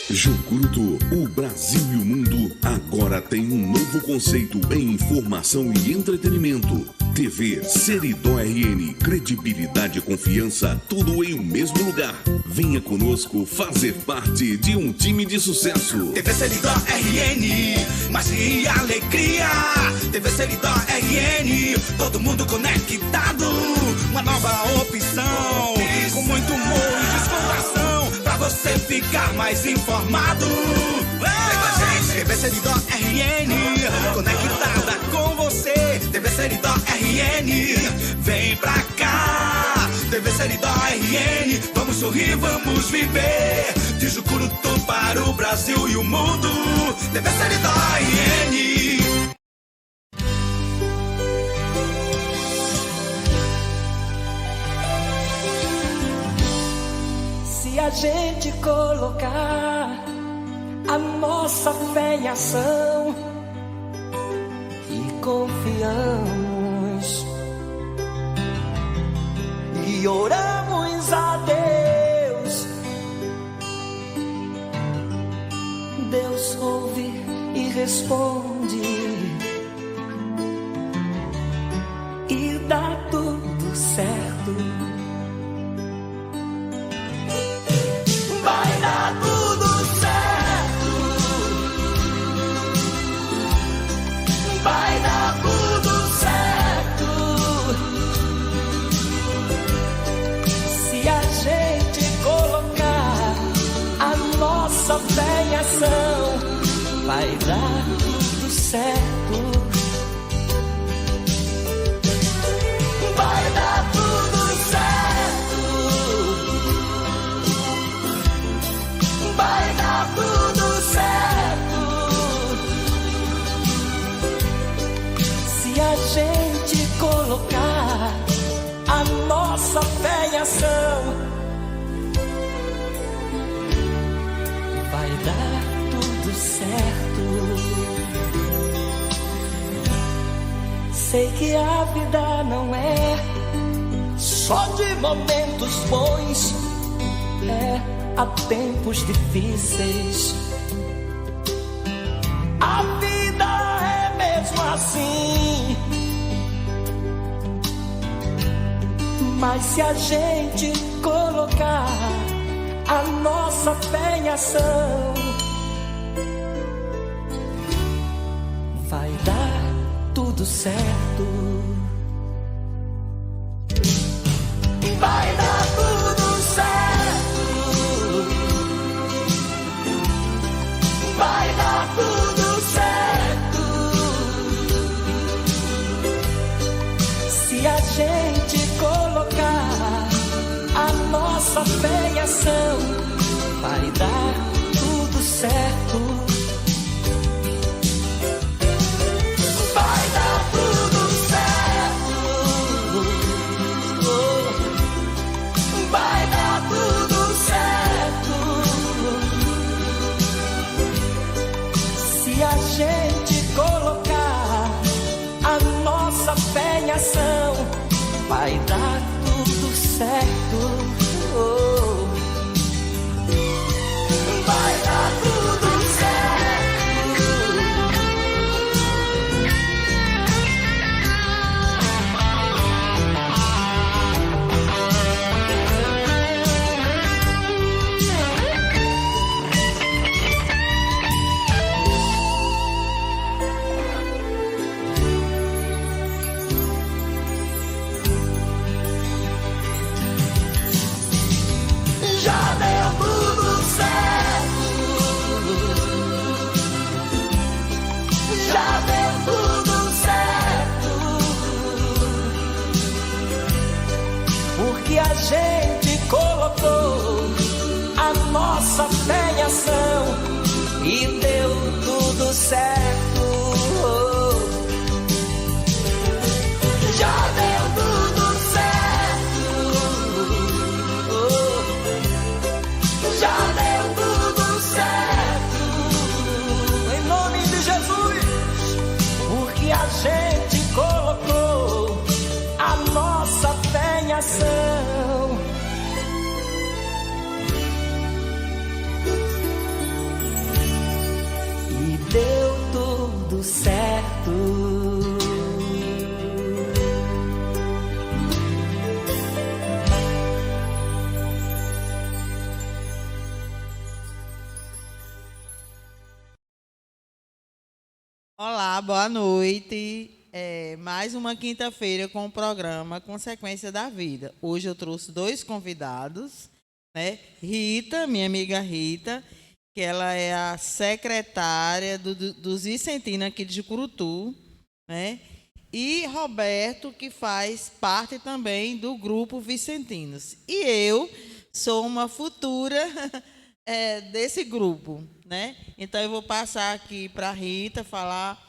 Jucurutu, o Brasil e o mundo agora tem um novo conceito em informação e entretenimento. TV Seridó RN, credibilidade e confiança, tudo em um mesmo lugar. Venha conosco fazer parte de um time de sucesso. TV Seridó RN, magia e alegria. TV Seridó RN, todo mundo conectado. Uma nova opção, com muito humor e descontração, pra você ficar mais informado. Vem com a gente, TV Seridó RN, conectada com você. TV Seridó RN, vem pra cá. TV Seridó RN, vamos sorrir, vamos viver. De Jucurutu para o Brasil e o mundo. TV Seridó RN. Se a gente colocar a nossa fé em ação e confiamos e oramos a Deus, Deus ouve e responde e dá tudo certo. Vai dar tudo certo. Vai dar tudo certo. Se a gente colocar a nossa fé em ação, vai dar tudo certo. Vai dar tudo certo. Vai dar tudo certo. Se a gente colocar a nossa fé em ação, vai dar tudo certo. Sei que a vida não é só de momentos bons, há tempos difíceis. A vida é mesmo assim. Mas se a gente colocar a nossa fé em ação, vai dar tudo certo. Vai dar tudo certo. Vai dar tudo certo. Se a gente colocar a nossa fé em ação, vai dar tudo certo. Vai dar tudo certo. Vai dar tudo certo. Se a gente colocar a nossa fé em ação, vai dar tudo certo. Vai dar tudo certo. Já deu tudo certo. Já deu tudo certo. Porque a gente colocou a nossa fé em ação e deu tudo certo. Já deu tudo certo. Já deu tudo certo. Em nome de Jesus. Porque a gente colocou a nossa fé em ação. Olá, boa noite. Mais uma quinta-feira com o programa Consequência da Vida. Hoje eu trouxe 2 convidados, né? Rita, minha amiga Rita, que ela é a secretária dos Vicentinos aqui de Jucurutu, né? E Roberto, que faz parte também do grupo Vicentinos. E eu sou uma futura desse grupo, né? Então eu vou passar aqui para a Rita falar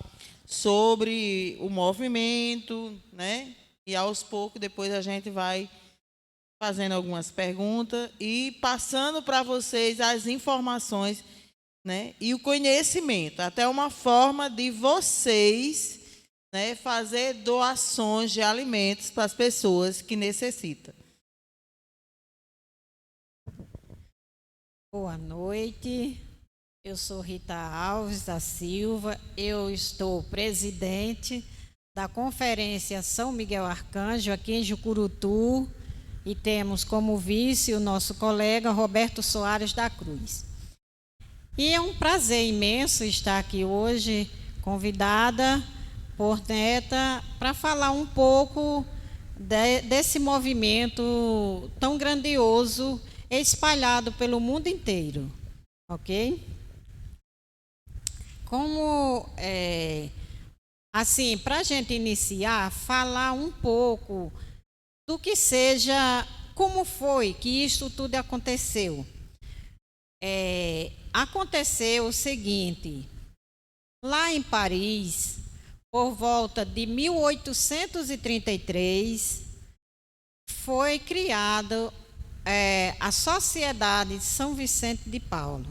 sobre o movimento, né? E aos poucos depois a gente vai fazendo algumas perguntas e passando para vocês as informações, né? E o conhecimento, até uma forma de vocês, né, fazer doações de alimentos para as pessoas que necessitam. Boa noite, eu sou Rita Alves da Silva, eu estou presidente da Conferência São Miguel Arcanjo aqui em Jucurutu e temos como vice o nosso colega Roberto Soares da Cruz. E é um prazer imenso estar aqui hoje, convidada por Neta, para falar um pouco desse movimento tão grandioso espalhado pelo mundo inteiro, ok? Como, assim, para a gente iniciar, falar um pouco do que seja, como foi que isso tudo aconteceu. Aconteceu o seguinte, lá em Paris, por volta de 1833, foi criado a Sociedade de São Vicente de Paulo.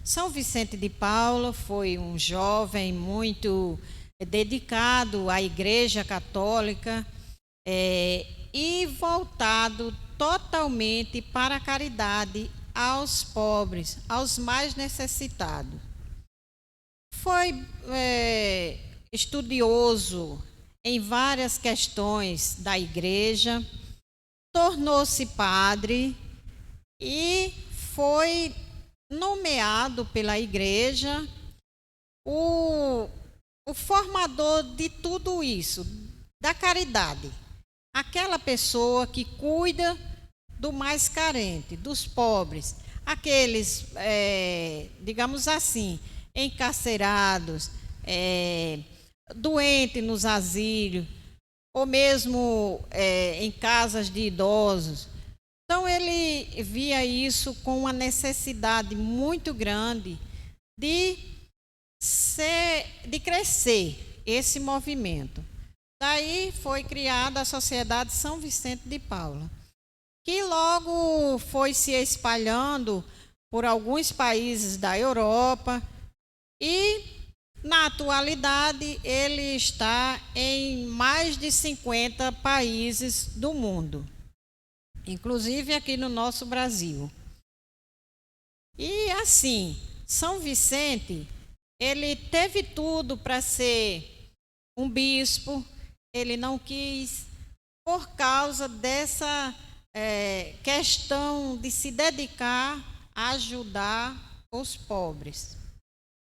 São Vicente de Paulo foi um jovem muito dedicado à Igreja Católica e voltado totalmente para a caridade aos pobres, aos mais necessitados. Foi estudioso em várias questões da Igreja, tornou-se padre e foi nomeado pela Igreja o formador de tudo isso, da caridade. Aquela pessoa que cuida do mais carente, dos pobres, aqueles, digamos assim, encarcerados, doentes nos asilos, ou mesmo em casas de idosos. Então, ele via isso com uma necessidade muito grande de crescer esse movimento. Daí foi criada a Sociedade São Vicente de Paulo, que logo foi se espalhando por alguns países da Europa e, na atualidade, ele está em mais de 50 países do mundo, inclusive aqui no nosso Brasil. E assim, São Vicente, ele teve tudo para ser um bispo, ele não quis, por causa dessa questão de se dedicar a ajudar os pobres.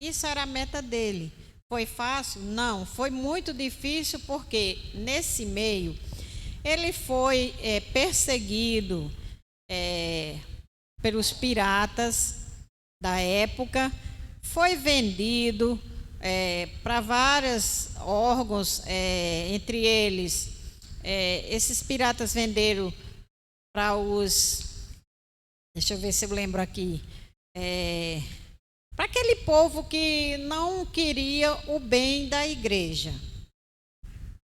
Isso era a meta dele. Foi fácil? Não, foi muito difícil, porque nesse meio ele foi perseguido pelos piratas da época, foi vendido para vários órgãos, entre eles, esses piratas venderam para deixa eu ver se eu lembro aqui, para aquele povo que não queria o bem da igreja.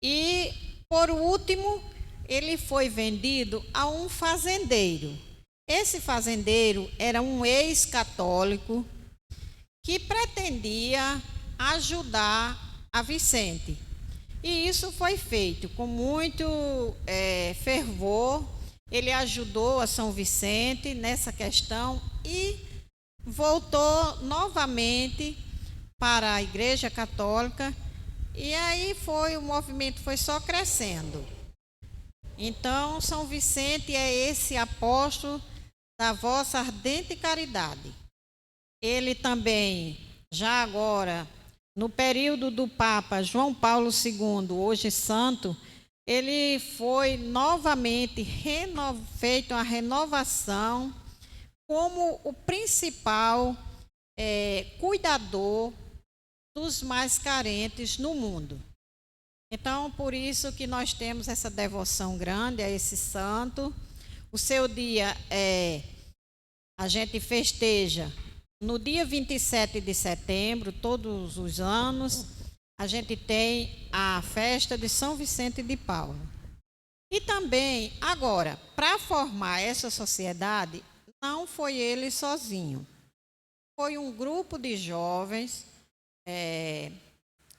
E, por último, ele foi vendido a um fazendeiro. Esse fazendeiro era um ex-católico que pretendia ajudar a Vicente. E isso foi feito com muito fervor. Ele ajudou a São Vicente nessa questão e voltou novamente para a Igreja Católica E aí o movimento foi só crescendo. Então, São Vicente é esse apóstolo da vossa ardente caridade. Ele também, já agora, no período do Papa João Paulo II, hoje santo, ele foi novamente feito uma renovação como o principal cuidador dos mais carentes no mundo. Então, por isso que nós temos essa devoção grande a esse santo. O seu dia a gente festeja no dia 27 de setembro, todos os anos, a gente tem a festa de São Vicente de Paulo. E também, agora, para formar essa sociedade, não foi ele sozinho. Foi um grupo de jovens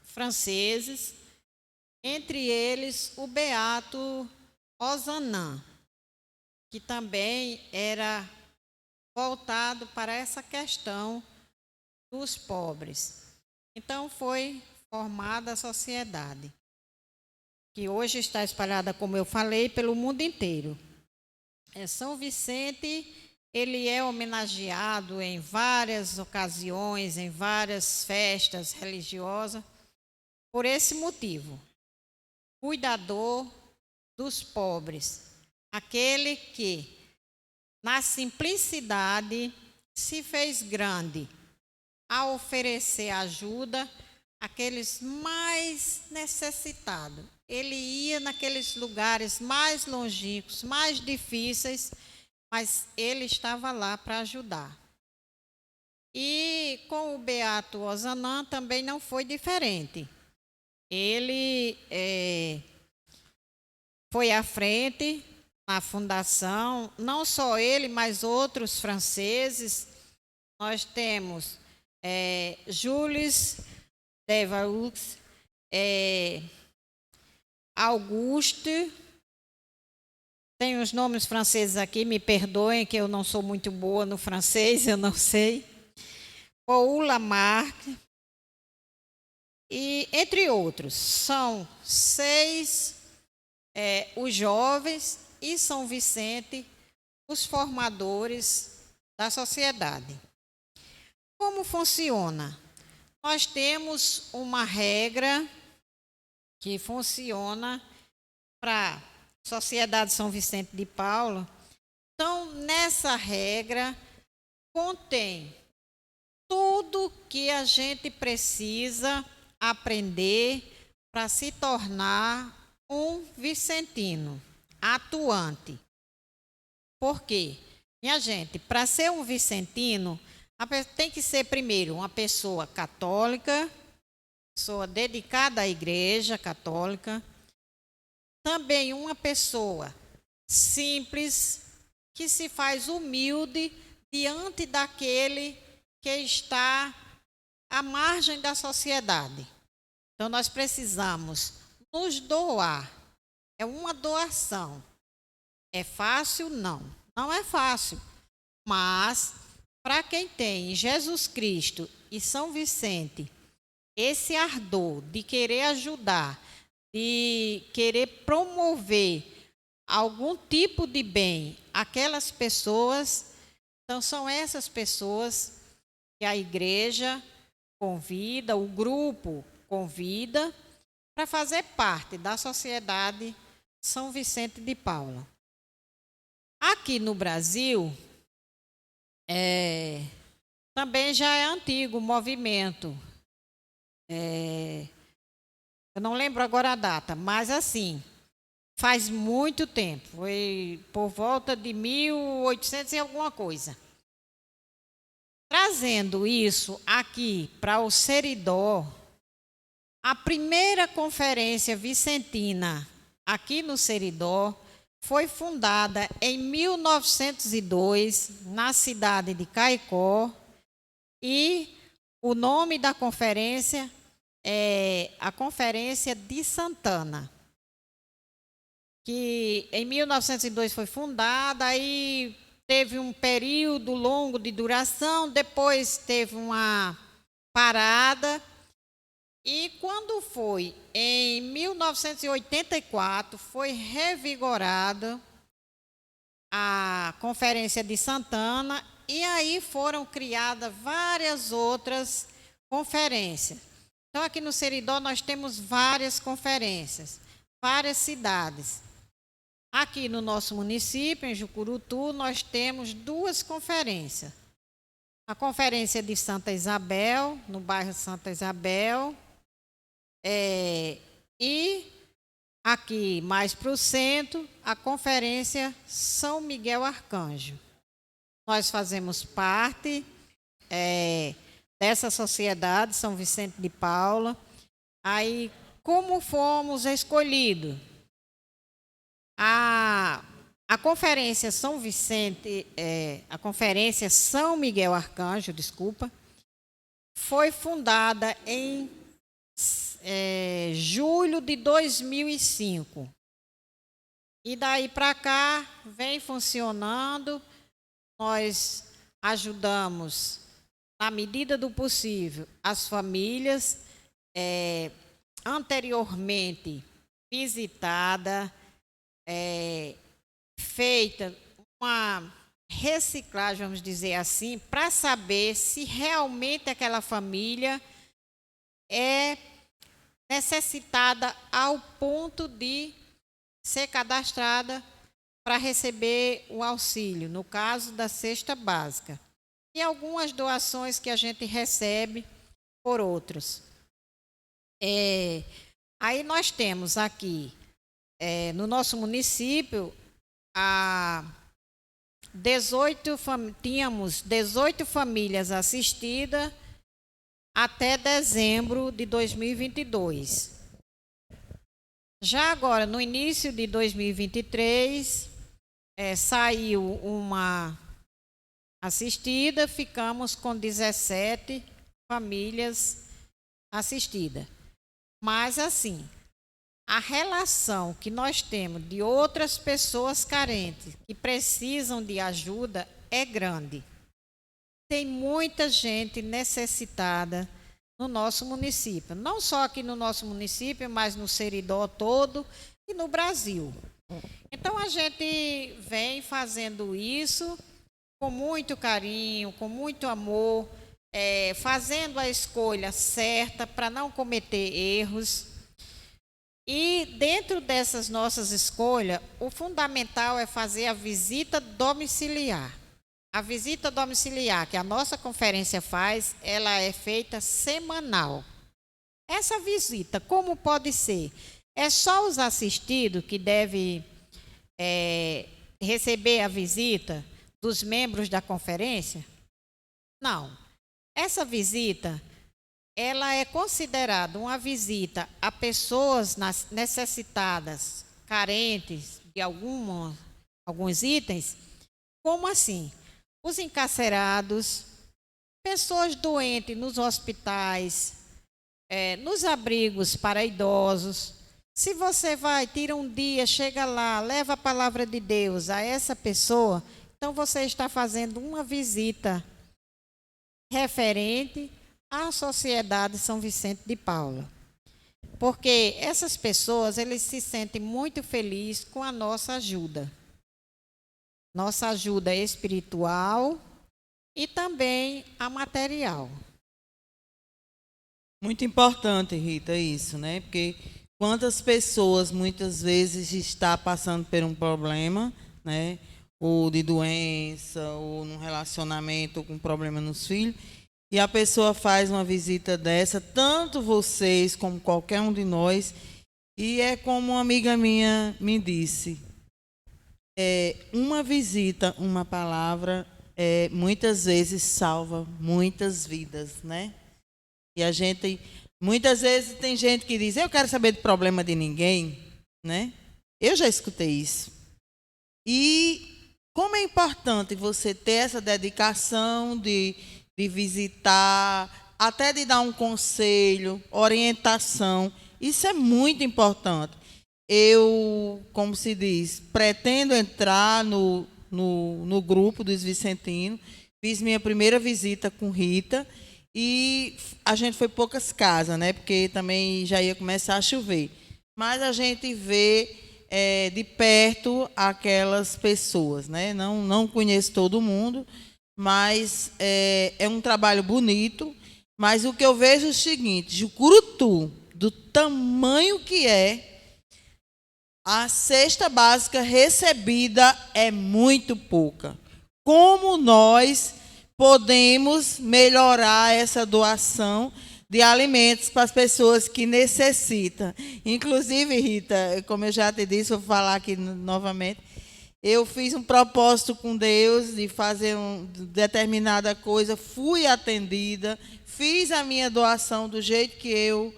franceses, entre eles o beato Ozanam, que também era voltado para essa questão dos pobres. Então foi formada a sociedade, que hoje está espalhada, como eu falei, pelo mundo inteiro. São Vicente, ele é homenageado em várias ocasiões, em várias festas religiosas, por esse motivo. Cuidador dos pobres, aquele que, na simplicidade, se fez grande a oferecer ajuda àqueles mais necessitados. Ele ia naqueles lugares mais longínquos, mais difíceis, mas ele estava lá para ajudar. E com o beato Ozanam também não foi diferente. Ele foi à frente na fundação, não só ele, mas outros franceses. Nós temos Jules Devaroux, Auguste. Tem os nomes franceses aqui, me perdoem que eu não sou muito boa no francês, eu não sei. Paul Lamarck, e entre outros. São 6 os jovens e São Vicente, os formadores da sociedade. Como funciona? Nós temos uma regra que funciona para a Sociedade São Vicente de Paulo. Então, nessa regra, contém tudo que a gente precisa aprender para se tornar um vicentino atuante. Por quê? Minha gente, para ser um vicentino, tem que ser primeiro uma pessoa católica, pessoa dedicada à Igreja Católica, também uma pessoa simples, que se faz humilde diante daquele que está à margem da sociedade. Então, nós precisamos nos doar. É uma doação. É fácil? Não. Não é fácil. Mas, para quem tem Jesus Cristo e São Vicente, esse ardor de querer ajudar, de querer promover algum tipo de bem àquelas pessoas, então são essas pessoas que a igreja convida, o grupo convida para fazer parte da Sociedade São Vicente de Paulo. Aqui no Brasil, também já é antigo o movimento. Eu não lembro agora a data, mas assim, faz muito tempo, foi por volta de 1800 e alguma coisa. Trazendo isso aqui para o Seridó, a primeira conferência vicentina aqui no Seridó foi fundada em 1902, na cidade de Caicó, e o nome da conferência é a Conferência de Santana, que em 1902 foi fundada, aí teve um período longo de duração, depois teve uma parada, E quando foi em 1984, foi revigorada a Conferência de Santana, e aí foram criadas várias outras conferências. Então, aqui no Seridó, nós temos várias conferências, várias cidades. Aqui no nosso município, em Jucurutu, nós temos 2 conferências. A Conferência de Santa Isabel, no bairro Santa Isabel, e aqui mais para o centro, a Conferência São Miguel Arcanjo. Nós fazemos parte dessa sociedade, São Vicente de Paula. Aí, como fomos escolhidos? A Conferência São Vicente, a Conferência São Miguel Arcanjo, desculpa, foi fundada em julho de 2005. E daí para cá vem funcionando. Nós ajudamos, na medida do possível, as famílias anteriormente visitadas, feita uma reciclagem, vamos dizer assim, para saber se realmente aquela família é necessitada ao ponto de ser cadastrada para receber o auxílio, no caso da cesta básica. E algumas doações que a gente recebe por outros. Aí nós temos aqui, no nosso município, tínhamos 18 famílias assistidas até dezembro de 2022. Já agora, no início de 2023, saiu uma assistida, ficamos com 17 famílias assistidas. Mas, assim, a relação que nós temos de outras pessoas carentes que precisam de ajuda é grande. Tem muita gente necessitada no nosso município. Não só aqui no nosso município, mas no Seridó todo e no Brasil. Então, a gente vem fazendo isso com muito carinho, com muito amor, fazendo a escolha certa para não cometer erros. E dentro dessas nossas escolhas, o fundamental é fazer a visita domiciliar. A visita domiciliar que a nossa conferência faz, ela é feita semanal. Essa visita, como pode ser? É só os assistidos que devem receber a visita dos membros da conferência? Não. Essa visita, ela é considerada uma visita a pessoas necessitadas, carentes de alguns itens. Como assim? Os encarcerados, pessoas doentes nos hospitais, nos abrigos para idosos. Se você vai, tira um dia, chega lá, leva a palavra de Deus a essa pessoa, então você está fazendo uma visita referente à Sociedade São Vicente de Paula. Porque essas pessoas, eles se sentem muito felizes com a nossa ajuda. Nossa ajuda espiritual e também a material. Muito importante, Rita, isso, né? Porque quantas pessoas muitas vezes está passando por um problema, né? Ou de doença, ou num relacionamento, ou com problema nos filhos, e a pessoa faz uma visita dessa, tanto vocês como qualquer um de nós, e é como uma amiga minha me disse, uma visita, uma palavra, muitas vezes salva muitas vidas, né? E a gente, muitas vezes tem gente que diz, eu quero saber do problema de ninguém, né? Eu já escutei isso. E como é importante você ter essa dedicação de visitar, até de dar um conselho, orientação, isso é muito importante. Eu, como se diz, pretendo entrar no grupo dos Vicentinos, fiz minha primeira visita com Rita, E a gente foi poucas casas, né? Porque também já ia começar a chover. Mas a gente vê de perto aquelas pessoas, né? Não conheço todo mundo, mas é um trabalho bonito. Mas o que eu vejo é o seguinte: Jucurutu, do tamanho que é, a cesta básica recebida é muito pouca. Como nós podemos melhorar essa doação de alimentos para as pessoas que necessitam? Inclusive, Rita, como eu já te disse, vou falar aqui novamente, eu fiz um propósito com Deus de fazer determinada coisa, fui atendida, fiz a minha doação do jeito que eu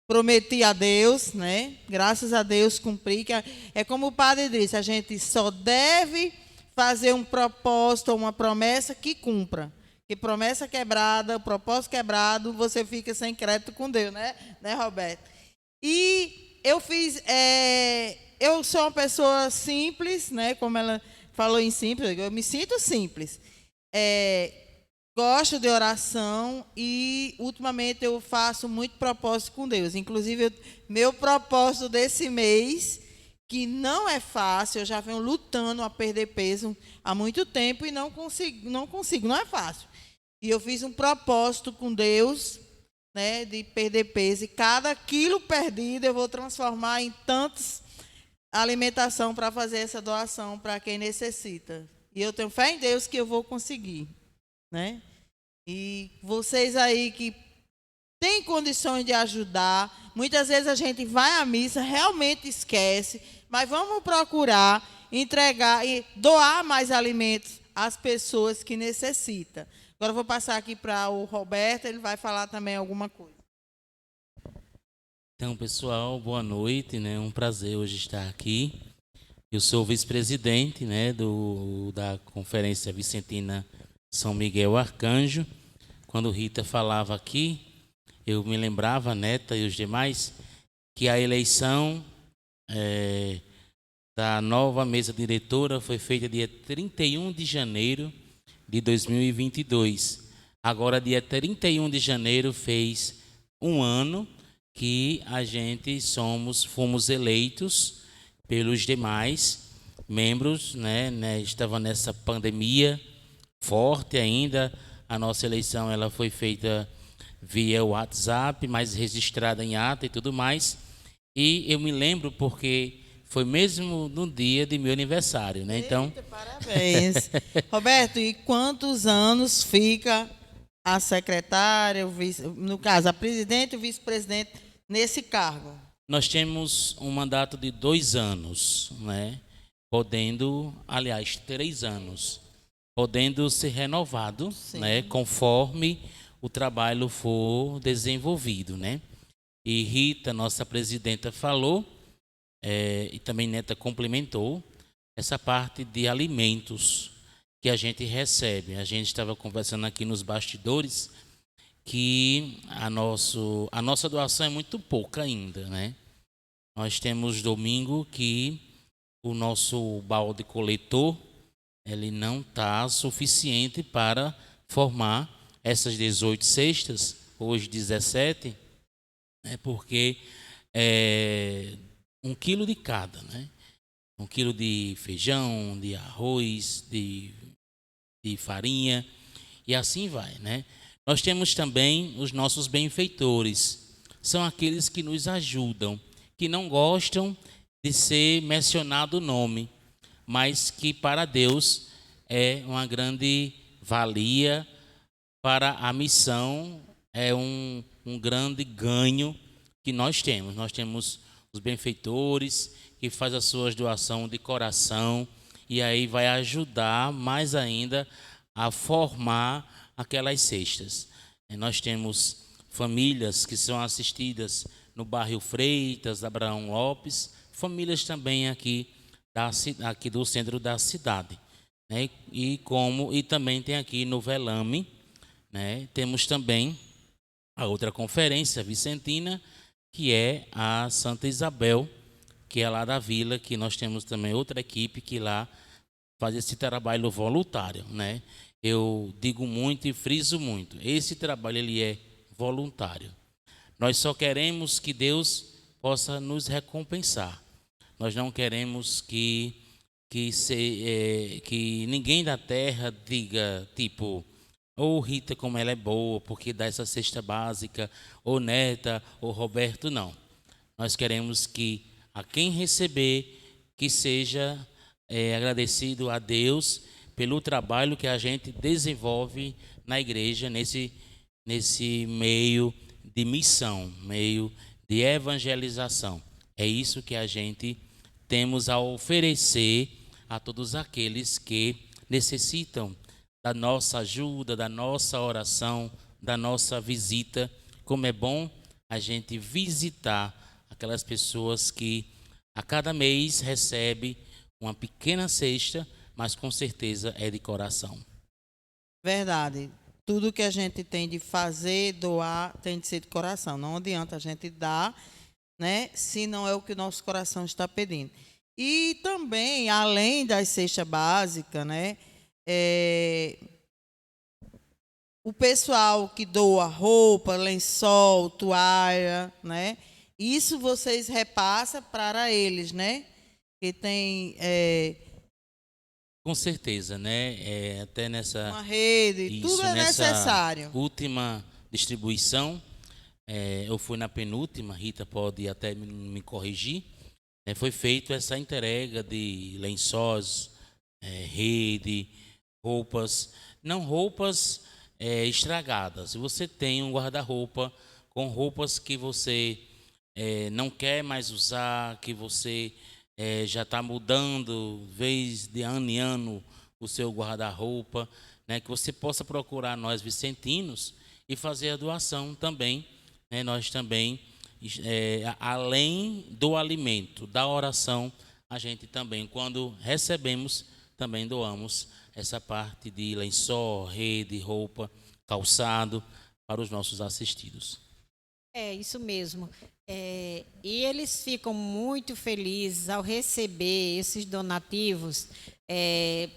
prometi a Deus, né? Graças a Deus cumpri. Que é como o padre disse, a gente só deve fazer um propósito ou uma promessa que cumpra. Que promessa quebrada, propósito quebrado, você fica sem crédito com Deus, né, Roberto? E eu fiz, eu sou uma pessoa simples, né? Como ela falou em simples, eu me sinto simples. Gosto de oração e, ultimamente, eu faço muito propósito com Deus. Inclusive, meu propósito desse mês, que não é fácil, eu já venho lutando a perder peso há muito tempo e não consigo, não é fácil. E eu fiz um propósito com Deus, né, de perder peso. E cada quilo perdido eu vou transformar em tantos alimentação para fazer essa doação para quem necessita. E eu tenho fé em Deus que eu vou conseguir, né? E vocês aí que têm condições de ajudar, muitas vezes a gente vai à missa, realmente esquece, mas vamos procurar entregar e doar mais alimentos às pessoas que necessitam. Agora eu vou passar aqui para o Roberto, ele vai falar também alguma coisa. Então, pessoal, boa noite, né? Um prazer hoje estar aqui. Eu sou vice-presidente, né, da Conferência Vicentina São Miguel Arcanjo. Quando Rita falava aqui, eu me lembrava, Neta e os demais, que a eleição da nova mesa diretora foi feita dia 31 de janeiro de 2022. Agora, dia 31 de janeiro, fez um ano que a gente fomos eleitos pelos demais membros, né? Estava nessa pandemia forte ainda. A nossa eleição ela foi feita via WhatsApp, mas registrada em ata e tudo mais. E eu me lembro porque foi mesmo no dia de meu aniversário, né? Então, eita, parabéns. Roberto, e quantos anos fica a secretária, no caso, a presidente e o vice-presidente nesse cargo? Nós temos um mandato de 2 anos, né? Podendo, aliás, 3 anos, podendo ser renovado, né? Conforme o trabalho for desenvolvido, né? E Rita, nossa presidenta, falou, e também Neta complementou, essa parte de alimentos que a gente recebe. A gente estava conversando aqui nos bastidores que a nossa doação é muito pouca ainda, né? Nós temos domingo que o nosso balde coletor ele não está suficiente para formar essas 18 cestas, hoje 17, né? Porque 1 quilo de cada, né? 1 quilo de feijão, de arroz, de farinha e assim vai, né? Nós temos também os nossos benfeitores, são aqueles que nos ajudam, que não gostam de ser mencionado o nome, mas que para Deus é uma grande valia, para a missão é um grande ganho que nós temos. Nós temos os benfeitores que faz a sua doação de coração e aí vai ajudar mais ainda a formar aquelas cestas. Nós temos famílias que são assistidas no bairro Freitas, Abraão Lopes, famílias também aqui do centro da cidade, né? E também tem aqui no Velame, né? Temos também a outra conferência vicentina, que é a Santa Isabel, que é lá da vila, que nós temos também outra equipe que lá faz esse trabalho voluntário, né? eu digo muito e friso muito, esse trabalho ele é voluntário. Nós só queremos que Deus possa nos recompensar. Nós não queremos que ninguém da terra diga, tipo, ou Rita como ela é boa, porque dá essa cesta básica, ou Neta, ou Roberto, não. Nós queremos que a quem receber, que seja agradecido a Deus pelo trabalho que a gente desenvolve na igreja, nesse meio de missão, meio de evangelização. É isso que a gente temos a oferecer a todos aqueles que necessitam da nossa ajuda, da nossa oração, da nossa visita. Como é bom a gente visitar aquelas pessoas que a cada mês recebe uma pequena cesta, mas com certeza é de coração. Verdade. Tudo que a gente tem de fazer, doar, tem de ser de coração. Não adianta a gente dar, né, se não é o que o nosso coração está pedindo. E também, além das cestas básicas, né, o pessoal que doa roupa, lençol, toalha, né, isso vocês repassam para eles, né, que tem com certeza, né? Até nessa uma rede, isso, tudo é nessa necessário. última distribuição, eu fui na penúltima, Rita pode até me corrigir, né? Foi feita essa entrega de lençóis, rede, roupas, não roupas estragadas. Se você tem um guarda-roupa com roupas que você não quer mais usar, que você já está mudando, vez de ano em ano, o seu guarda-roupa, né, que você possa procurar nós vicentinos e fazer a doação também. Né, nós também, além do alimento, da oração, a gente também, quando recebemos, também doamos essa parte de lençol, rede, roupa, calçado para os nossos assistidos. É isso mesmo. E eles ficam muito felizes ao receber esses donativos.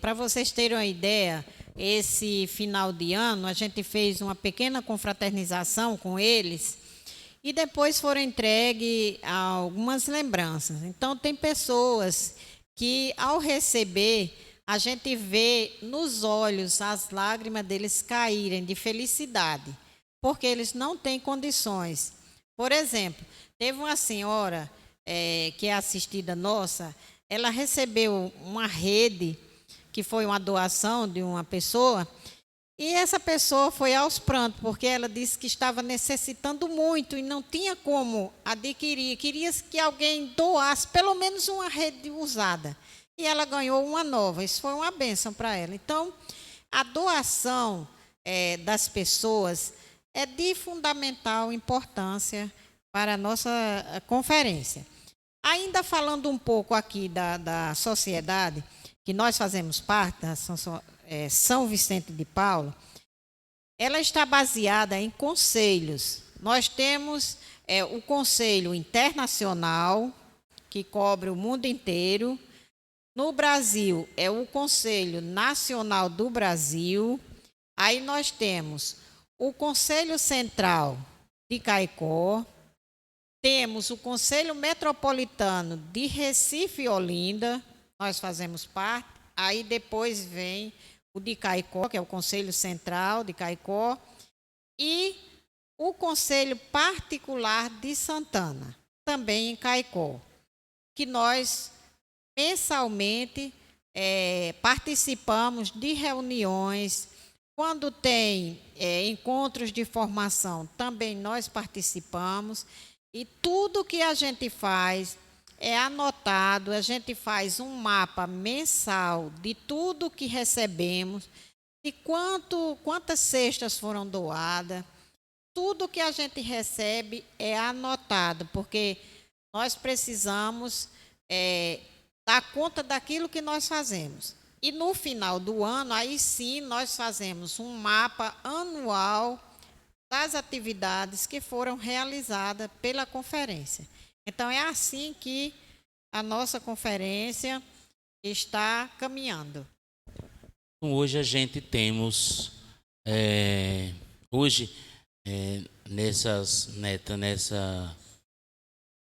Para vocês terem uma ideia, esse final de ano a gente fez uma pequena confraternização com eles e depois foram entregues algumas lembranças. Então, tem pessoas que, ao receber, a gente vê nos olhos as lágrimas deles caírem de felicidade, porque eles não têm condições. Por exemplo, teve uma senhora que é assistida nossa, ela recebeu uma rede, que foi uma doação de uma pessoa, e essa pessoa foi aos prantos, porque ela disse que estava necessitando muito e não tinha como adquirir, queria que alguém doasse pelo menos uma rede usada. E ela ganhou uma nova, isso foi uma bênção para ela. Então, a doação das pessoas é de fundamental importância para a nossa conferência. Ainda falando um pouco aqui da sociedade, que nós fazemos parte, da São Vicente de Paulo, ela está baseada em conselhos. Nós temos o Conselho Internacional, que cobre o mundo inteiro. No Brasil, é o Conselho Nacional do Brasil. Aí nós temos o Conselho Central de Caicó, temos o Conselho Metropolitano de Recife e Olinda, nós fazemos parte. Aí depois vem o de Caicó, que é o Conselho Central de Caicó, e o Conselho Particular de Santana, também em Caicó, que nós mensalmente participamos de reuniões. Quando tem encontros de formação, também nós participamos. E tudo que a gente faz é anotado, a gente faz um mapa mensal de tudo que recebemos, de quantas cestas foram doadas. Tudo que a gente recebe é anotado, porque nós precisamos dar conta daquilo que nós fazemos. E no final do ano, aí sim, nós fazemos um mapa anual das atividades que foram realizadas pela conferência. Então, é assim que a nossa conferência está caminhando. Hoje a gente temos, hoje,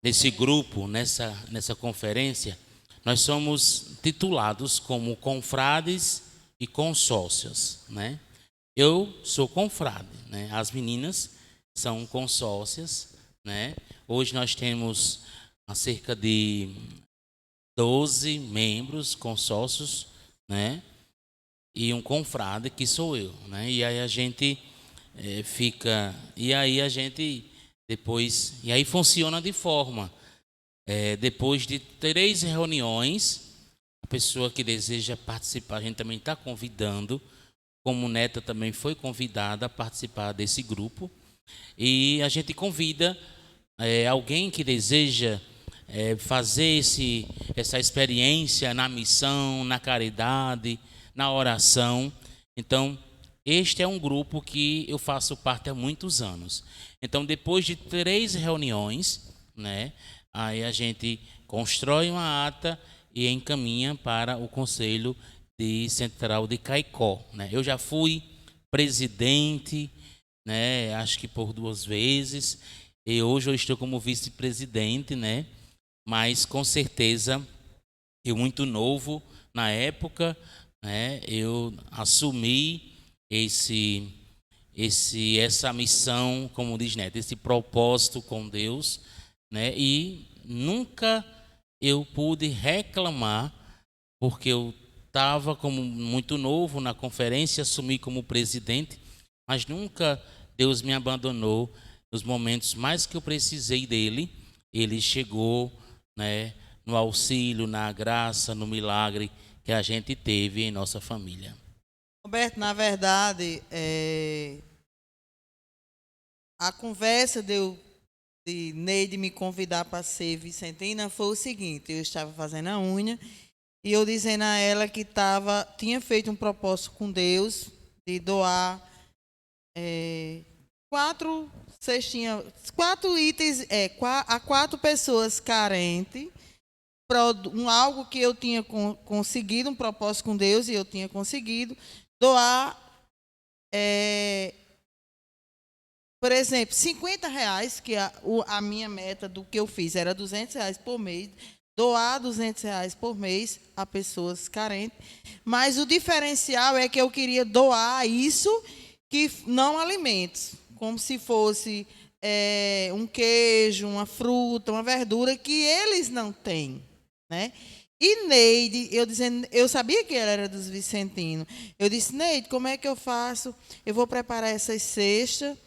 nesse grupo, nessa conferência, nós somos titulados como confrades e consórcios, né? Eu sou confrade, né? As meninas são consórcias, né? Hoje nós temos cerca de 12 membros consórcios, né? E um confrade que sou eu, né? E aí a gente depois, e aí funciona de forma, depois de 3 reuniões, a pessoa que deseja participar, a gente também está convidando, como Neta também foi convidada a participar desse grupo, e a gente convida alguém que deseja fazer essa experiência na missão, na caridade, na oração. Então, este é um grupo que eu faço parte há muitos anos. Então, depois de 3 reuniões, né, aí a gente constrói uma ata e encaminha para o Conselho Central de Caicó, né? Eu já fui presidente, né, acho que por 2 vezes, e hoje eu estou como vice-presidente, né? Mas com certeza, eu muito novo na época, né, eu assumi essa missão, como diz Neto, esse propósito com Deus, né? E nunca eu pude reclamar, porque eu estava como muito novo na conferência, assumi como presidente, mas nunca Deus me abandonou nos momentos mais que eu precisei dele. Ele chegou, né, no auxílio, na graça, no milagre que a gente teve em nossa família. Roberto, na verdade, a conversa de Neide me convidar para ser vicentina foi o seguinte: eu estava fazendo a unha e eu dizendo a ela que tinha feito um propósito com Deus de doar 4 cestinhas, 4 itens a 4 pessoas carentes, algo que eu tinha conseguido, um propósito com Deus, e eu tinha conseguido doar, por exemplo, R$50, que a minha meta do que eu fiz era R$200 por mês, doar R$200 por mês a pessoas carentes, mas o diferencial é que eu queria doar isso, que não alimentos, como se fosse um queijo, uma fruta, uma verdura que eles não têm, né? E Neide, eu sabia que ela era dos vicentinos. Eu disse: Neide, como é que eu faço? Eu vou preparar essas cestas.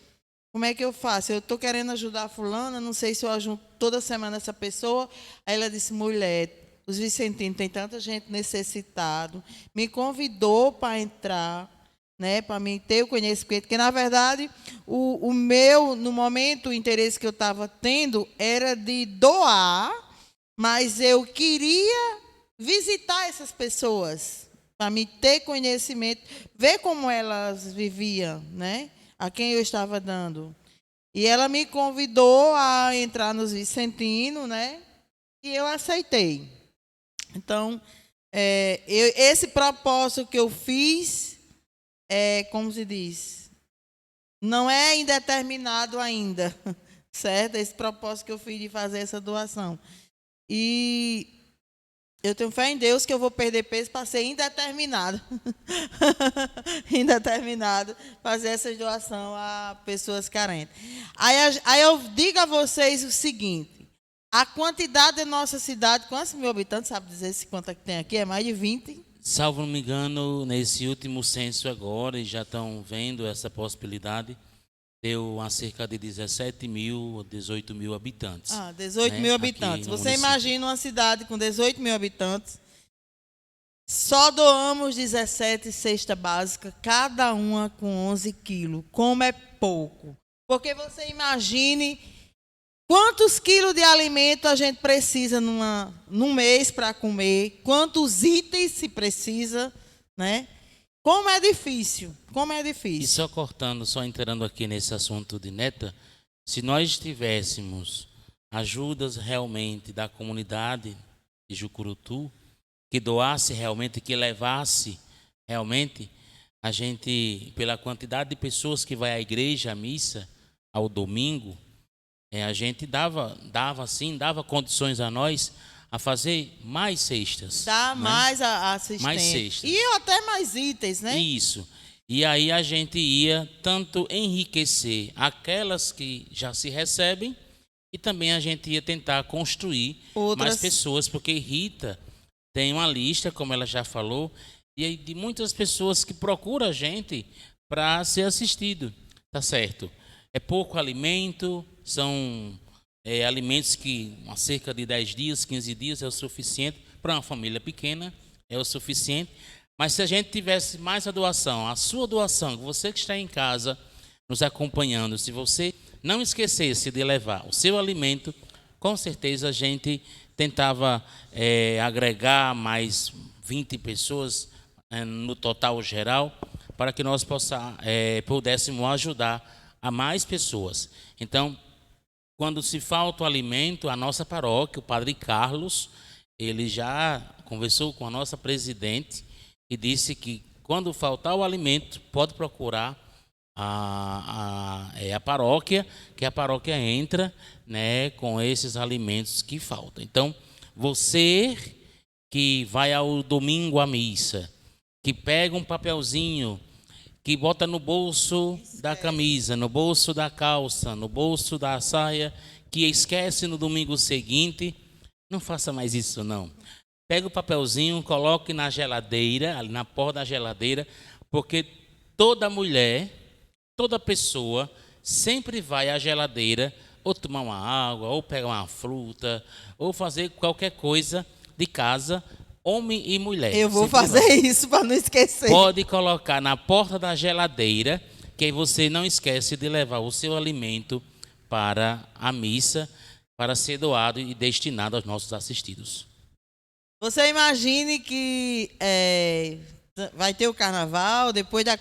Como é que eu faço? Eu estou querendo ajudar a fulana, não sei se eu ajudo toda semana essa pessoa. Aí ela disse: mulher, os vicentinos, tem tanta gente necessitada. Me convidou para entrar, né, para mim ter o conhecimento, porque, na verdade, o meu, no momento, o interesse que eu estava tendo era de doar, mas eu queria visitar essas pessoas, para me ter conhecimento, ver como elas viviam, né, a quem eu estava dando. E ela me convidou a entrar nos vicentinos, né, e eu aceitei. Então, esse propósito que eu fiz, como se diz, não é indeterminado ainda, certo? Esse propósito que eu fiz de fazer essa doação. E eu tenho fé em Deus que eu vou perder peso para ser indeterminado. Indeterminado, fazer essa doação a pessoas carentes. Aí eu digo a vocês o seguinte: a quantidade da nossa cidade, quantos mil habitantes, sabe dizer quanto é que tem aqui? É mais de 20. Salvo não me engano, nesse último censo agora, e já estão vendo essa possibilidade, deu a cerca de 17 mil, 18 mil habitantes. 18 mil habitantes. Você imagina uma cidade com 18 mil habitantes, só doamos 17 cestas básicas, cada uma com 11 quilos. Como é pouco. Porque você imagine quantos quilos de alimento a gente precisa num mês para comer, quantos itens se precisa, né? Como é difícil, como é difícil. E só cortando, só entrando aqui nesse assunto de Neta, se nós tivéssemos ajudas realmente da comunidade de Jucurutu, que doasse realmente, que levasse realmente, a gente, pela quantidade de pessoas que vai à igreja, à missa, ao domingo, a gente dava condições a nós a fazer mais cestas. Dá né? mais a assistência. Mais cestas. E até mais itens, né? Isso. E aí a gente ia tanto enriquecer aquelas que já se recebem e também a gente ia tentar construir mais pessoas, porque Rita tem uma lista, como ela já falou, e aí de muitas pessoas que procuram a gente para ser assistido, tá certo? É pouco alimento, são alimentos que há cerca de 10 dias, 15 dias é o suficiente, para uma família pequena é o suficiente, mas se a gente tivesse mais a doação, a sua doação, você que está em casa nos acompanhando, se você não esquecesse de levar o seu alimento, com certeza a gente tentava agregar mais 20 pessoas no total geral, para que nós pudéssemos ajudar a mais pessoas. Então, quando se falta o alimento, a nossa paróquia, o Padre Carlos, ele já conversou com a nossa presidente e disse que quando faltar o alimento, pode procurar a paróquia, que a paróquia entra, né, com esses alimentos que faltam. Então, você que vai ao domingo à missa, que pega um papelzinho, que bota no bolso da camisa, no bolso da calça, no bolso da saia, que esquece no domingo seguinte, não faça mais isso não. Pega o papelzinho, coloque na geladeira, ali na porta da geladeira, porque toda mulher, toda pessoa sempre vai à geladeira ou tomar uma água, ou pegar uma fruta, ou fazer qualquer coisa de casa, homem e mulher. Eu vou fazer isso para não esquecer. Pode colocar na porta da geladeira, que aí você não esquece de levar o seu alimento para a missa, para ser doado e destinado aos nossos assistidos. Você imagine que vai ter o carnaval, depois da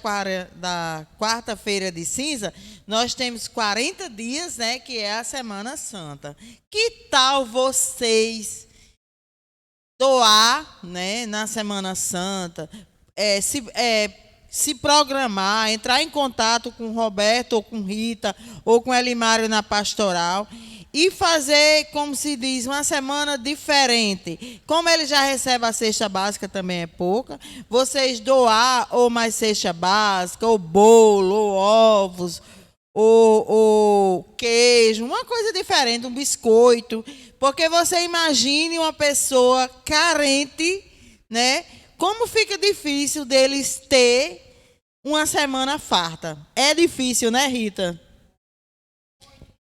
quarta-feira de cinza, nós temos 40 dias, né, que é a Semana Santa. Que tal vocês doar, né, na Semana Santa, se programar, entrar em contato com o Roberto ou com Rita ou com Elimário na pastoral e fazer, como se diz, uma semana diferente. Como ele já recebe a cesta básica, também é pouca, vocês doar ou mais cesta básica, ou bolo, ou ovos, ou queijo, uma coisa diferente, um biscoito. Porque você imagine uma pessoa carente, né? Como fica difícil deles ter uma semana farta. É difícil, né, Rita?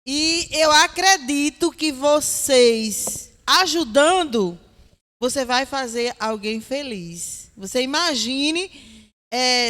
E eu acredito que vocês, ajudando, você vai fazer alguém feliz. Você imagine,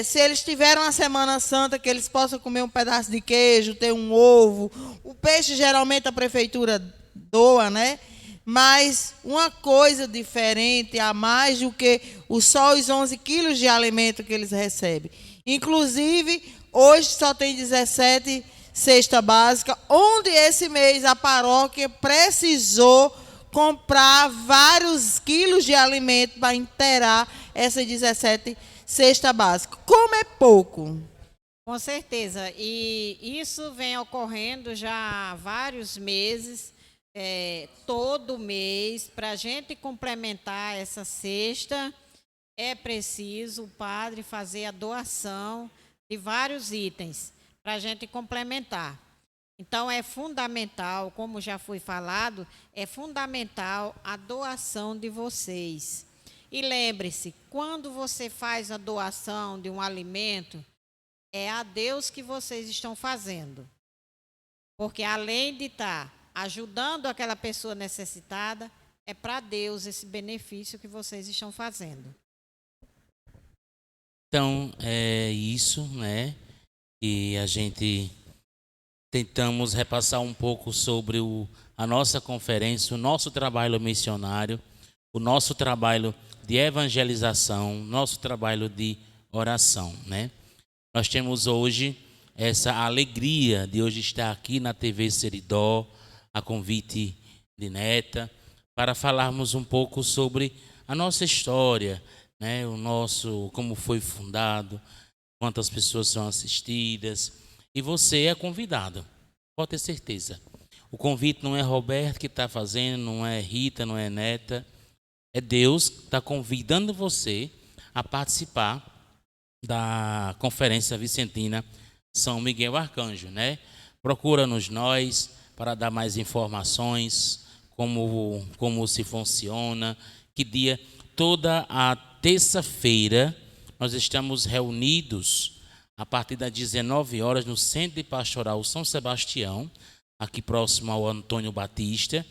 se eles tiveram uma Semana Santa, que eles possam comer um pedaço de queijo, ter um ovo. O peixe, geralmente, a prefeitura doa, né? Mas uma coisa diferente, a mais do que os 11 quilos de alimento que eles recebem. Inclusive, hoje só tem 17 cesta básica, onde esse mês a paróquia precisou comprar vários quilos de alimento para inteirar essas 17 cesta básica. Como é pouco? Com certeza. E isso vem ocorrendo já há vários meses, todo mês. Para a gente complementar essa cesta, é preciso o padre fazer a doação de vários itens para a gente complementar. Então, é fundamental, como já foi falado, é fundamental a doação de vocês. E lembre-se, quando você faz a doação de um alimento, é a Deus que vocês estão fazendo. Porque além de estar ajudando aquela pessoa necessitada, é para Deus esse benefício que vocês estão fazendo. Então, é isso, né? E a gente tentamos repassar um pouco sobre a nossa conferência, o nosso trabalho missionário, o nosso trabalho de evangelização, nosso trabalho de oração, né? Nós temos hoje essa alegria de hoje estar aqui na TV Seridó, a convite de Neta, para falarmos um pouco sobre a nossa história, né, o nosso, como foi fundado, quantas pessoas são assistidas. E você é convidado, pode ter certeza. O convite não é Roberto que está fazendo, não é Rita, não é Neta. É Deus que está convidando você a participar da Conferência Vicentina São Miguel Arcanjo, né? Procura-nos nós para dar mais informações, como se funciona, que dia. Toda a terça-feira nós estamos reunidos a partir das 19 horas no Centro de Pastoral São Sebastião, aqui próximo ao Antônio Batista,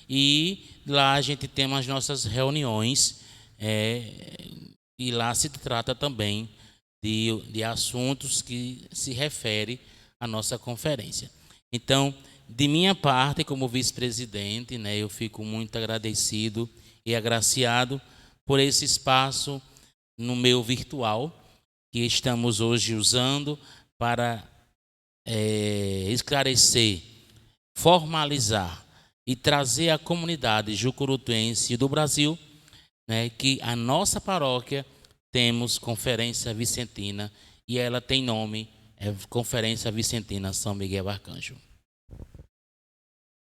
e lá a gente tem as nossas reuniões, e lá se trata também de assuntos que se referem à nossa conferência. Então, de minha parte, como vice-presidente, né, eu fico muito agradecido e agraciado por esse espaço no meio virtual que estamos hoje usando para esclarecer, formalizar e trazer à comunidade jucurutuense do Brasil, né, que a nossa paróquia temos Conferência Vicentina e ela tem nome, é Conferência Vicentina São Miguel Arcanjo.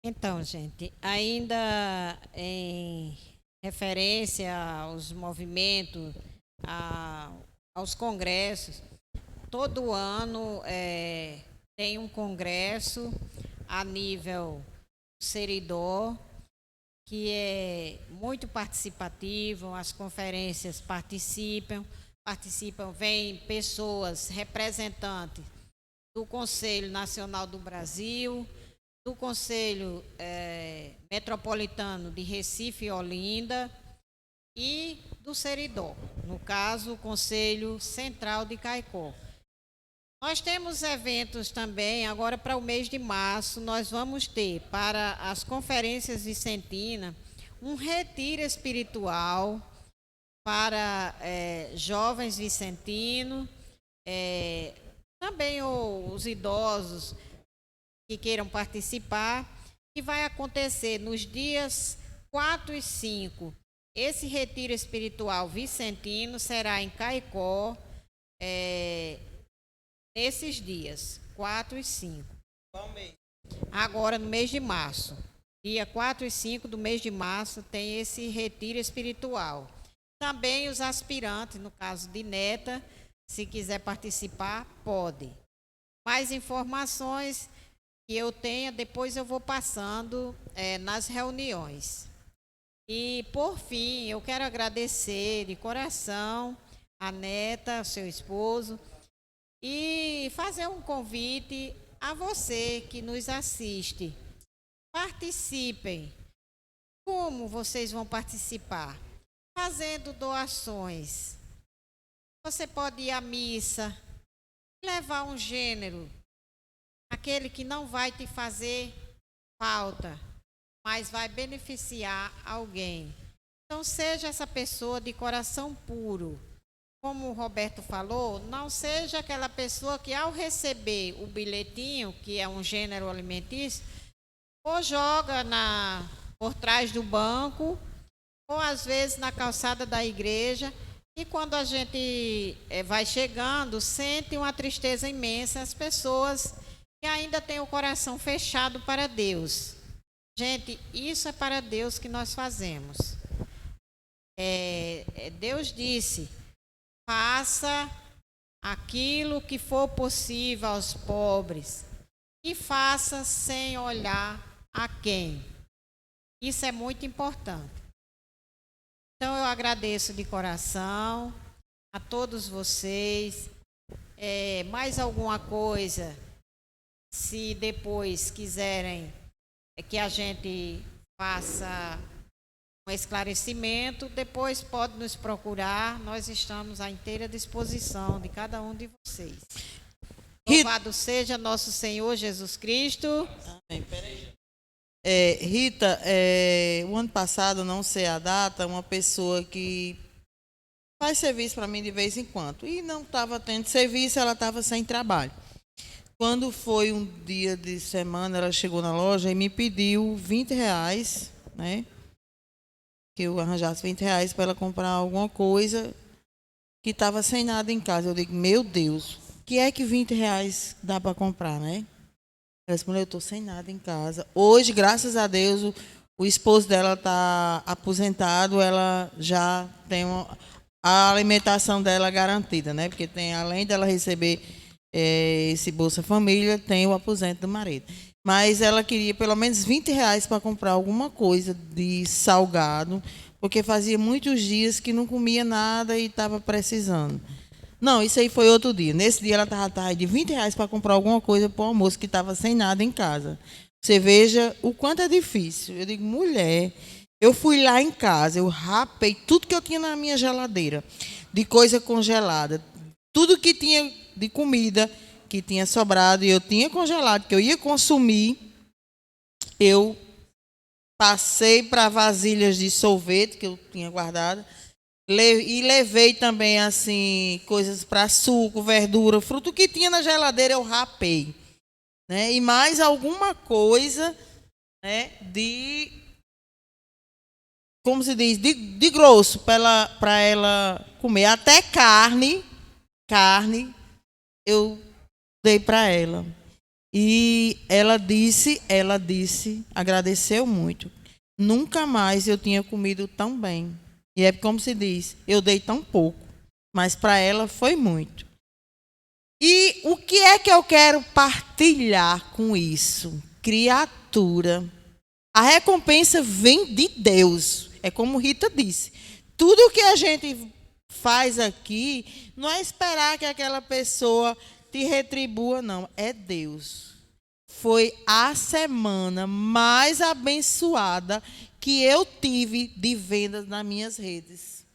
Então, gente, ainda em referência aos movimentos, aos congressos, todo ano tem um congresso a nível Seridó, que é muito participativo, as conferências participam, vêm pessoas representantes do Conselho Nacional do Brasil, do Conselho Metropolitano de Recife e Olinda e do Seridó, no caso, o Conselho Central de Caicó. Nós temos eventos também, agora para o mês de março, nós vamos ter para as conferências vicentinas um retiro espiritual para jovens vicentinos, também os idosos que queiram participar, que vai acontecer nos dias 4 e 5. Esse retiro espiritual vicentino será em Caicó, nesses dias, 4 e 5. Qual mês? Agora, no mês de março. Dia 4 e 5 do mês de março tem esse retiro espiritual. Também os aspirantes, no caso de Neta, se quiser participar, pode. Mais informações que eu tenha, depois eu vou passando nas reuniões. E, por fim, eu quero agradecer de coração a Neta, seu esposo, e fazer um convite a você que nos assiste. Participem. Como vocês vão participar? Fazendo doações. Você pode ir à missa, levar um gênero, aquele que não vai te fazer falta, mas vai beneficiar alguém. Então, seja essa pessoa de coração puro. Como o Roberto falou, não seja aquela pessoa que, ao receber o bilhetinho, que é um gênero alimentício, ou joga por trás do banco, ou às vezes na calçada da igreja, e quando a gente vai chegando, sente uma tristeza imensa as pessoas que ainda têm o coração fechado para Deus. Gente, isso é para Deus que nós fazemos. Deus disse: faça aquilo que for possível aos pobres e faça sem olhar a quem. Isso é muito importante. Então, eu agradeço de coração a todos vocês. Mais alguma coisa, se depois quiserem que a gente faça um esclarecimento, depois pode nos procurar, nós estamos à inteira disposição de cada um de vocês. Louvado seja nosso Senhor Jesus Cristo. Amém. Peraí. Rita, o ano passado, não sei a data, uma pessoa que faz serviço para mim de vez em quando e não estava tendo serviço, ela estava sem trabalho. Quando foi um dia de semana, ela chegou na loja e me pediu R$20, né? Que eu arranjasse R$20 para ela comprar alguma coisa que estava sem nada em casa. Eu digo, meu Deus, o que é que R$ 20 dá para comprar, né? Ela disse, mulher, eu estou sem nada em casa. Hoje, graças a Deus, o esposo dela está aposentado, ela já tem a alimentação dela garantida, né? Porque tem, além dela receber esse Bolsa Família, tem o aposento do marido. Mas ela queria pelo menos R$ 20 para comprar alguma coisa de salgado, porque fazia muitos dias que não comia nada e estava precisando. Não, isso aí foi outro dia. Nesse dia ela estava atrás de R$ 20 para comprar alguma coisa para o almoço, que estava sem nada em casa. Você veja o quanto é difícil. Eu digo, mulher, eu fui lá em casa, eu rapei tudo que eu tinha na minha geladeira, de coisa congelada, tudo que tinha de comida que tinha sobrado e eu tinha congelado, que eu ia consumir, eu passei para vasilhas de sorvete que eu tinha guardado. E levei também, assim, coisas para suco, verdura, fruto que tinha na geladeira, eu rapei. Né? E mais alguma coisa, né, como se diz, de grosso, para ela comer. Até carne, eu dei para ela. E ela disse, agradeceu muito. Nunca mais eu tinha comido tão bem. E é como se diz, eu dei tão pouco, mas para ela foi muito. E o que é que eu quero partilhar com isso? Criatura. A recompensa vem de Deus. É como Rita disse. Tudo que a gente faz aqui não é esperar que aquela pessoa te retribua, não. É Deus. Foi a semana mais abençoada que eu tive de vendas nas minhas redes.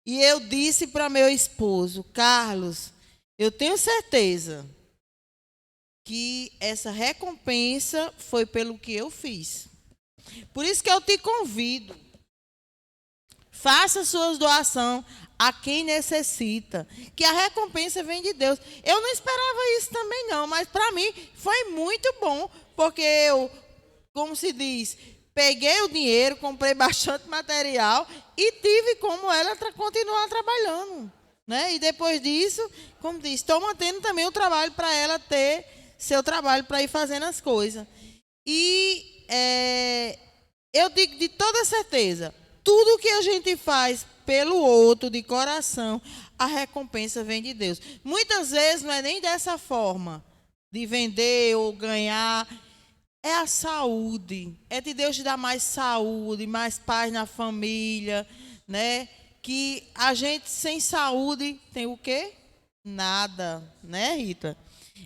E eu disse para meu esposo, Carlos, eu tenho certeza que essa recompensa foi pelo que eu fiz. Por isso que eu te convido, faça suas doações a quem necessita, que a recompensa vem de Deus. Eu não esperava isso também não, mas para mim foi muito bom, porque eu, como se diz, peguei o dinheiro, comprei bastante material e tive como ela continuar trabalhando. Né? E depois disso, como diz, estou mantendo também o trabalho para ela ter seu trabalho para ir fazendo as coisas. E eu digo de toda certeza, tudo que a gente faz pelo outro, de coração, a recompensa vem de Deus. Muitas vezes não é nem dessa forma, de vender ou ganhar. É a saúde. É de Deus te dar mais saúde, mais paz na família, né? Que a gente sem saúde tem o quê? Nada, né, Rita?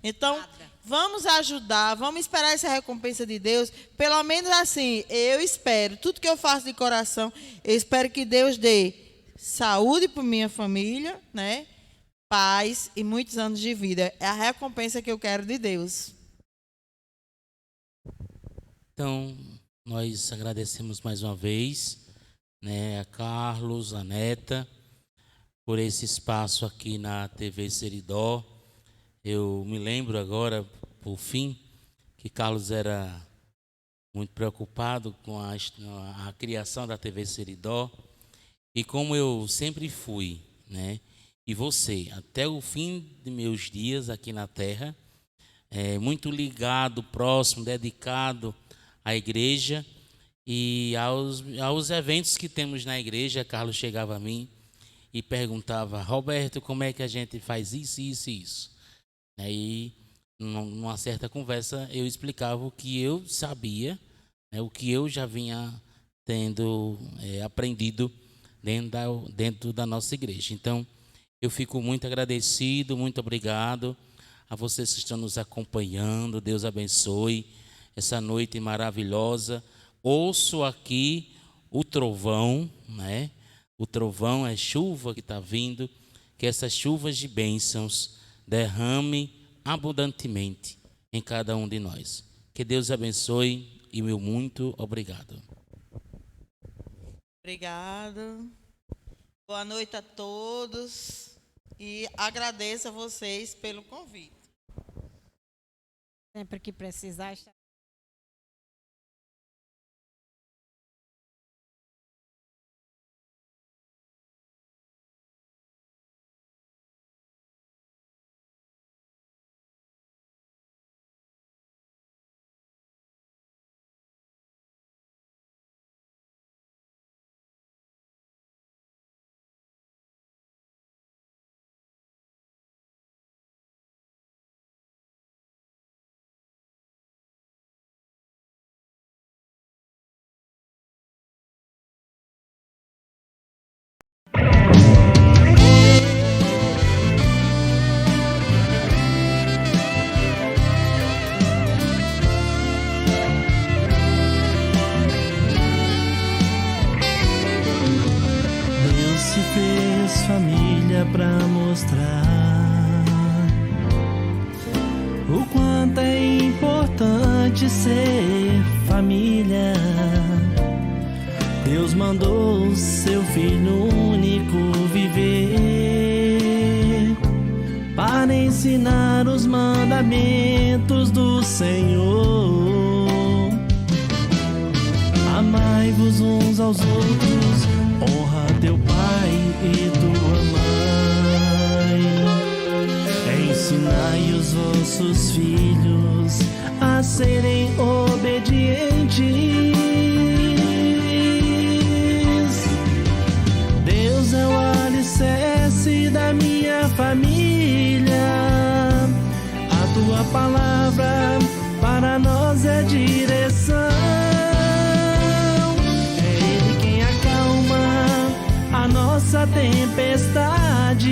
Então, vamos ajudar, vamos esperar essa recompensa de Deus. Pelo menos assim, eu espero, tudo que eu faço de coração, eu espero que Deus dê saúde para minha família, né? Paz e muitos anos de vida. É a recompensa que eu quero de Deus. Então, nós agradecemos mais uma vez, né, a Carlos, a Neta, por esse espaço aqui na TV Seridó. Eu me lembro agora, por fim, que Carlos era muito preocupado com a criação da TV Seridó. E como eu sempre fui, né, e você, até o fim de meus dias aqui na Terra, muito ligado, próximo, dedicado à igreja e aos eventos que temos na igreja. Carlos chegava a mim e perguntava, Roberto, como é que a gente faz isso, isso e isso? E numa certa conversa eu explicava o que eu sabia, né, o que eu já vinha tendo aprendido dentro da nossa igreja. Então, eu fico muito agradecido, muito obrigado a vocês que estão nos acompanhando. Deus abençoe essa noite maravilhosa. Ouço aqui o trovão, né? O trovão é chuva que está vindo, que essas chuvas de bênçãos derrame abundantemente em cada um de nós. Que Deus abençoe e meu muito obrigado. Obrigado. Boa noite a todos e agradeço a vocês pelo convite. Sempre que precisar, está de ser família. Deus mandou seu Filho único viver para ensinar os mandamentos do Senhor. Amai-vos uns aos outros, honra teu pai e tua mãe. Ensinai os vossos filhos a serem obedientes. Deus é o alicerce da minha família. A tua palavra para nós é direção. É Ele quem acalma a nossa tempestade.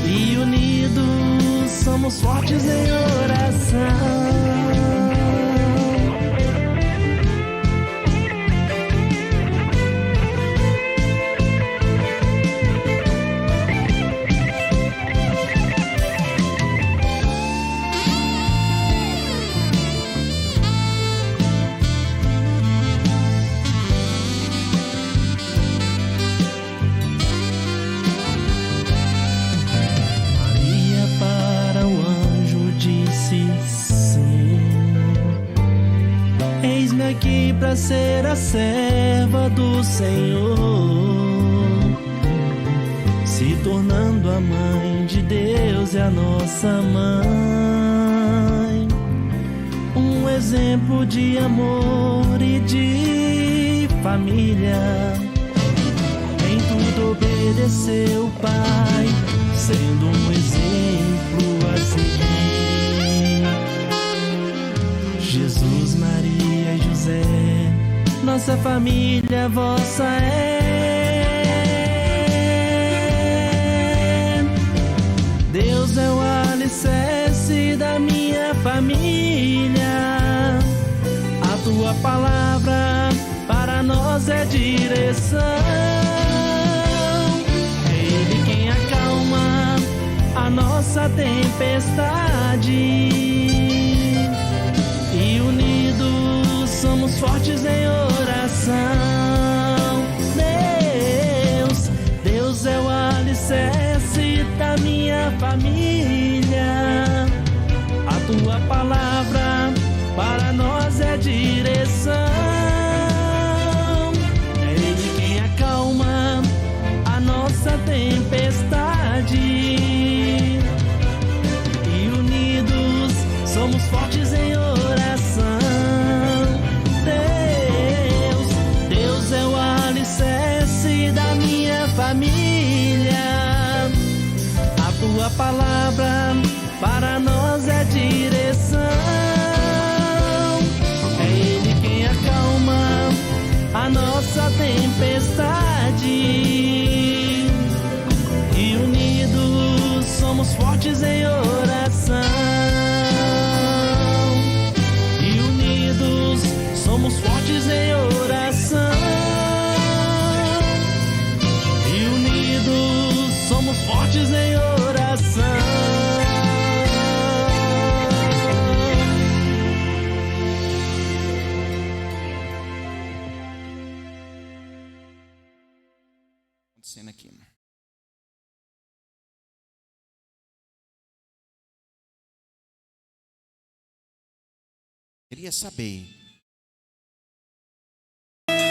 E unidos somos fortes em oração. Aqui para ser a serva do Senhor, se tornando a mãe de Deus e a nossa mãe, um exemplo de amor e de família. Em tudo obedeceu o Pai, sendo um exemplo a seguir. Jesus, Maria e José, nossa família vossa é. Deus é o alicerce da minha família. A tua palavra para nós é direção. É Ele quem acalma a nossa tempestade. E unidos somos fortes em oração. Deus é o alicerce da minha família. A tua palavra para nós é direção. É Ele quem acalma a nossa tempestade. E unidos somos fortes em oração. Deus é o alicerce da minha família. A tua palavra para nós é direção. É Ele quem acalma a nossa tempestade. E unidos somos fortes em oração. Somos fortes em oração. E unidos somos fortes em oração. Acontecendo aqui. Queria saber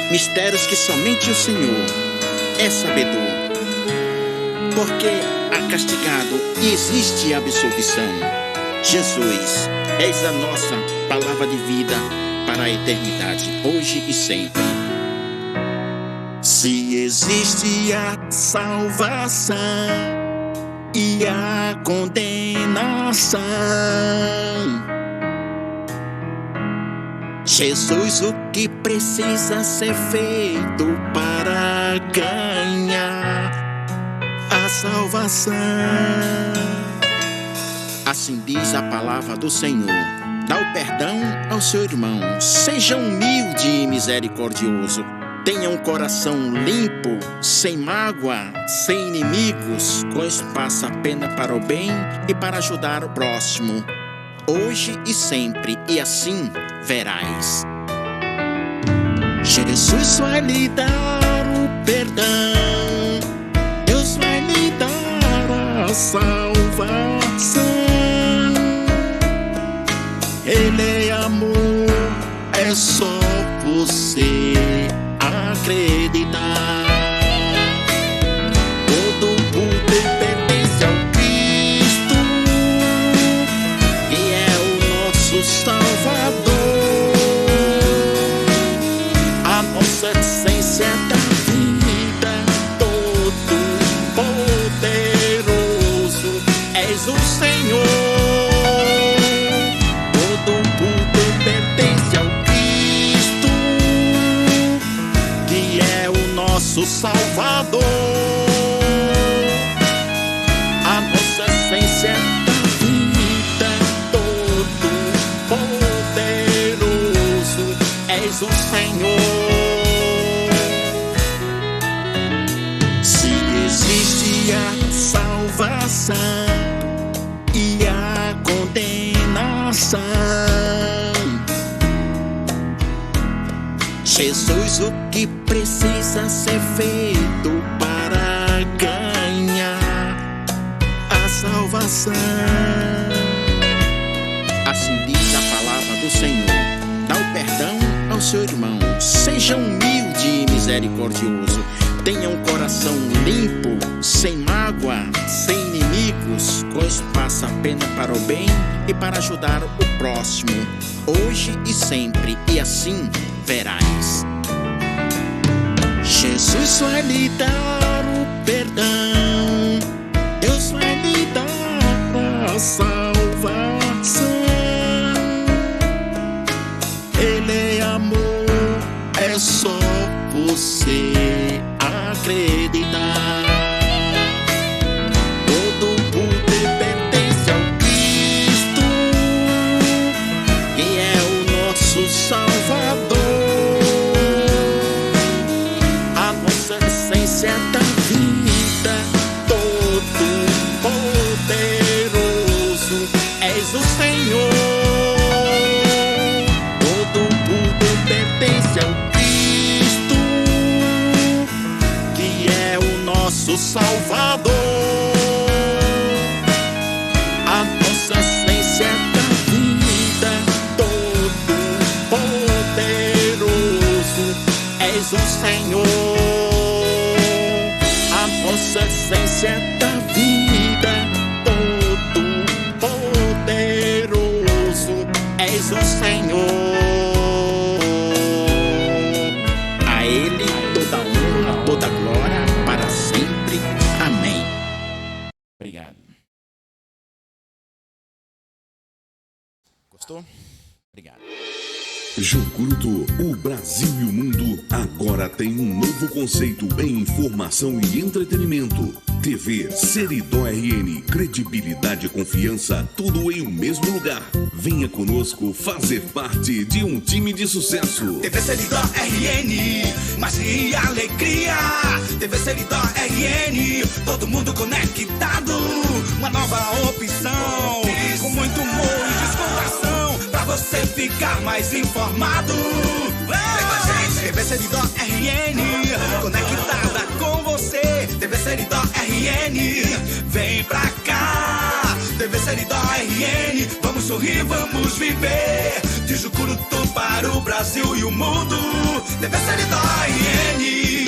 mistérios que somente o Senhor é sabedor. Porque há castigado e existe absolvição. Jesus, és a nossa palavra de vida para a eternidade, hoje e sempre. Se existe a salvação e a condenação, Jesus, o que precisa ser feito para ganhar a salvação? Assim diz a palavra do Senhor. Dá o perdão ao seu irmão. Seja humilde e misericordioso. Tenha um coração limpo, sem mágoa, sem inimigos, com espaço apenas para o bem e para ajudar o próximo. hoje e sempre, e assim verás. Jesus vai lhe dar o perdão, Deus vai lhe dar a salvação. Ele é amor, é só você acreditar. Todo poder pertence ao Cristo, que é o nosso Salvador. A nossa essência da vida, todo poderoso, és o Senhor. Todo poder pertence ao Cristo, que é o nosso Salvador. A nossa essência da vida, todo poderoso, és o Senhor. Se existe a salvação e a condenação, Jesus, o que precisa ser feito para ganhar a salvação? Assim diz a palavra do Senhor: dá o perdão ao seu irmão, seja humilde e misericordioso, tenha um coração limpo, sem mágoa, sem inimigos, pois passa a pena para o bem e para ajudar o próximo, hoje e sempre, e assim verás. Jesus vai lhe dar o perdão, Deus vai lhe dar a salvação. Ele é amor, é só você acreditar. Todo poder pertence ao Cristo, que é o nosso Salvador. A nossa essência da vida, todo poderoso, és o Senhor. Todo poder pertence ao Cristo, que é o nosso Salvador. A nossa essência da vida, todo poderoso, és o Senhor. A nossa essência da vida, todo poderoso, és o Senhor. A Ele toda honra, toda glória, para sempre. Amém. Obrigado. Gostou? Obrigado. Jogruto, o Brasil e o mundo agora tem um novo conceito em informação e entretenimento. TV Seridó RN, credibilidade e confiança, tudo em um mesmo lugar. Venha conosco fazer parte de um time de sucesso. TV Seridó RN, magia e alegria. TV Seridó RN, todo mundo conectado. Uma nova opção, com muito humor e descontração, pra você ficar mais informado. Vem com a gente, TV Seridó RN, conectada com você. TV Seridó RN, vem pra cá. TV Seridó RN, vamos sorrir, vamos viver. De Jucurutu para o Brasil e o mundo. TV Seridó RN.